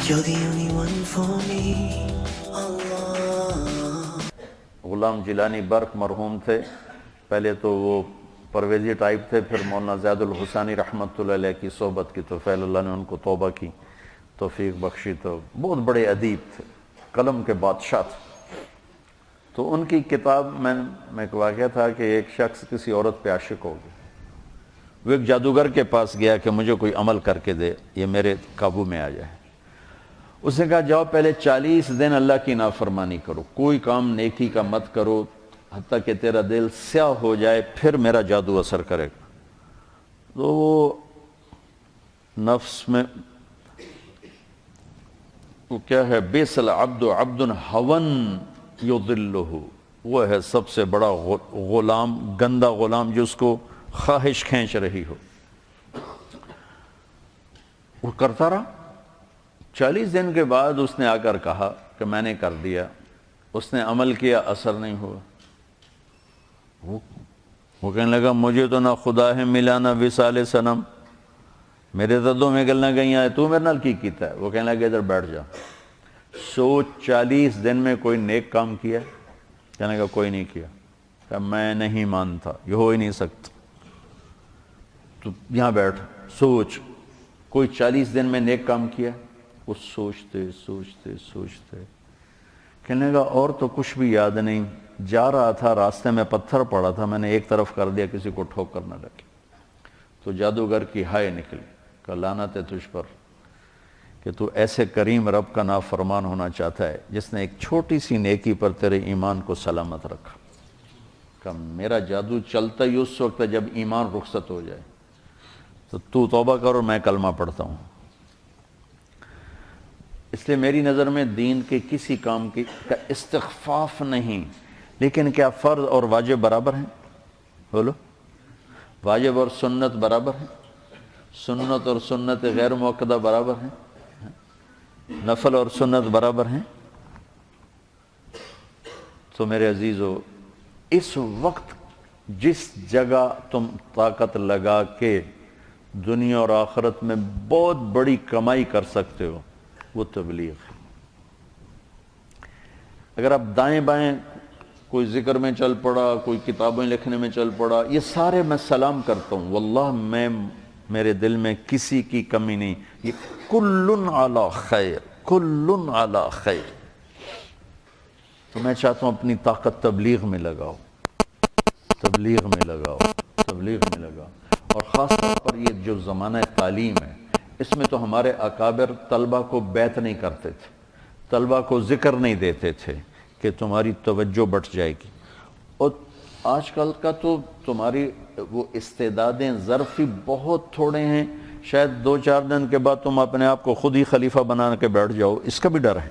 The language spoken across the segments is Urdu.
You're the only one for me, Allah. Ghulam Jilani برق مرحوم تھے، پہلے تو وہ پرویزی ٹائپ تھے، پھر مولانا زید الحسانی رحمۃ اللہ علیہ کی صحبت کی تو فیل اللہ نے ان کو توبہ کی توفیق بخشی، تو بہت بڑے ادیب تھے، قلم کے بادشاہ تھے۔ تو ان کی کتاب میں ایک واقعہ تھا کہ ایک شخص کسی عورت پہ عاشق ہو گیا، وہ ایک جادوگر کے پاس گیا کہ مجھے کوئی عمل کر کے دے، یہ میرے قابو میں آ جائے۔ اس نے کہا جاؤ پہلے 40 دن اللہ کی نافرمانی کرو، کوئی کام نیکی کا مت کرو حتیٰ کہ تیرا دل سیاہ ہو جائے، پھر میرا جادو اثر کرے گا۔ تو وہ نفس میں وہ کیا ہے، بیس العبد عبد ہون یضلہ، وہ ہے سب سے بڑا غلام، گندا غلام جس کو خواہش کھینچ رہی ہو۔ وہ کرتا رہا، 40 دن کے بعد اس نے آ کر کہا کہ میں نے کر دیا، اس نے عمل کیا، اثر نہیں ہوا۔ وہ کہنے لگا مجھے تو نہ خدا ہے ملا نہ وصال صنم، میرے تو دو میں گلنا گئی ہیں، تو میرے نال کی کیتا ہے؟ وہ کہنے لگا ادھر بیٹھ جا، سوچ 40 دن میں کوئی نیک کام کیا؟ کہنے لگا کوئی نہیں کیا۔ کہ میں نہیں مانتا، یہ ہو ہی نہیں سکتا، تو یہاں بیٹھ سوچ کوئی 40 دن میں نیک کام کیا؟ وہ سوچتے سوچتے سوچتے کہنے لگا اور تو کچھ بھی یاد نہیں، جا رہا تھا راستے میں پتھر پڑا تھا، میں نے ایک طرف کر دیا کسی کو ٹھوکر نہ لگی۔ تو جادوگر کی ہائے نکلی کہ لعنت ہے تجھ پر کہ تو ایسے کریم رب کا نافرمان ہونا چاہتا ہے جس نے ایک چھوٹی سی نیکی پر تیرے ایمان کو سلامت رکھا۔ کہ میرا جادو چلتا ہی اس وقت ہے جب ایمان رخصت ہو جائے، تو توبہ کر اور میں کلمہ پڑھتا ہوں۔ اس لیے میری نظر میں دین کے کسی کام کا استخفاف نہیں، لیکن کیا فرض اور واجب برابر ہیں؟ بولو، واجب اور سنت برابر ہیں؟ سنت اور سنت غیر مؤکدہ برابر ہیں؟ نفل اور سنت برابر ہیں؟ تو میرے عزیزو، اس وقت جس جگہ تم طاقت لگا کے دنیا اور آخرت میں بہت بڑی کمائی کر سکتے ہو وہ تبلیغ ہے۔ اگر آپ دائیں بائیں کوئی ذکر میں چل پڑا، کوئی کتابیں لکھنے میں چل پڑا، یہ سارے میں سلام کرتا ہوں، واللہ میرے دل میں کسی کی کمی نہیں، یہ کلن علی خیر، کلن علی خیر۔ تو میں چاہتا ہوں اپنی طاقت تبلیغ میں لگاؤ، تبلیغ میں لگاؤ، تبلیغ میں لگاؤ۔ اور خاص طور پر یہ جو زمانہ تعلیم ہے، اس میں تو ہمارے اکابر طلبہ کو بیعت نہیں کرتے تھے، طلبہ کو ذکر نہیں دیتے تھے کہ تمہاری توجہ بٹ جائے گی۔ اور آج کل کا تو تمہاری وہ استعدادیں ظرفی بہت تھوڑے ہیں، شاید 2-4 دن کے بعد تم اپنے آپ کو خود ہی خلیفہ بنا کے بیٹھ جاؤ، اس کا بھی ڈر ہے۔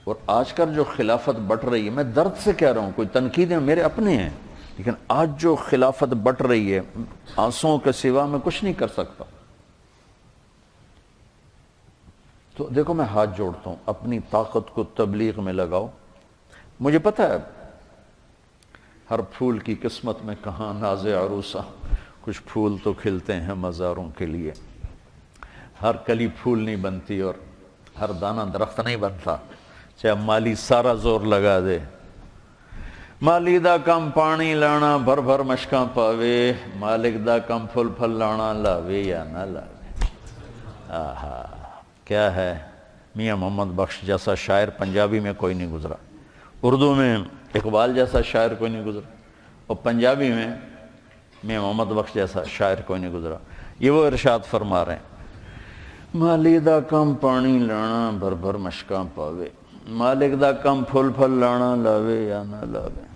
اور آج کل جو خلافت بٹ رہی ہے، میں درد سے کہہ رہا ہوں، کوئی تنقیدیں میرے اپنے ہیں، لیکن آج جو خلافت بٹ رہی ہے آنسوں کے سوا میں کچھ نہیں کر سکتا۔ تو دیکھو میں ہاتھ جوڑتا ہوں، اپنی طاقت کو تبلیغ میں لگاؤ۔ مجھے پتہ ہے ہر پھول کی قسمت میں کہاں ناز عروسہ، کچھ پھول تو کھلتے ہیں مزاروں کے لیے، ہر کلی پھول نہیں بنتی اور ہر دانہ درخت نہیں بنتا، چاہے مالی سارا زور لگا دے۔ مالی دا کم پانی لانا بھر بھر مشکاں پاوے، مالک دا کم پھل پھل لانا لاوے یا نہ لاوے۔ آہا کیا ہے، میاں محمد بخش جیسا شاعر پنجابی میں کوئی نہیں گزرا، اردو میں اقبال جیسا شاعر کوئی نہیں گزرا، اور پنجابی میں میاں محمد بخش جیسا شاعر کوئی نہیں گزرا۔ یہ وہ ارشاد فرما رہے ہیں، مالی دا کم پانی لانا بھر بھر مشکاں پاوے، مالک دا کم پھل پھل لانا لاوے یا نہ لاوے۔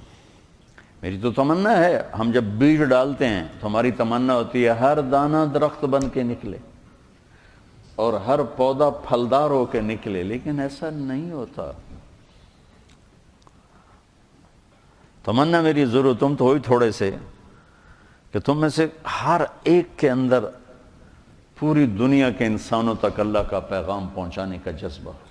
میری تو تمنا ہے، ہم جب بیج ڈالتے ہیں تو ہماری تمنا ہوتی ہے ہر دانہ درخت بن کے نکلے اور ہر پودا پھلدار ہو کے نکلے، لیکن ایسا نہیں ہوتا۔ تمنا میری ضرور، تم تو ہوئی تھوڑے سے کہ تم میں سے ہر ایک کے اندر پوری دنیا کے انسانوں تک اللہ کا پیغام پہنچانے کا جذبہ ہو۔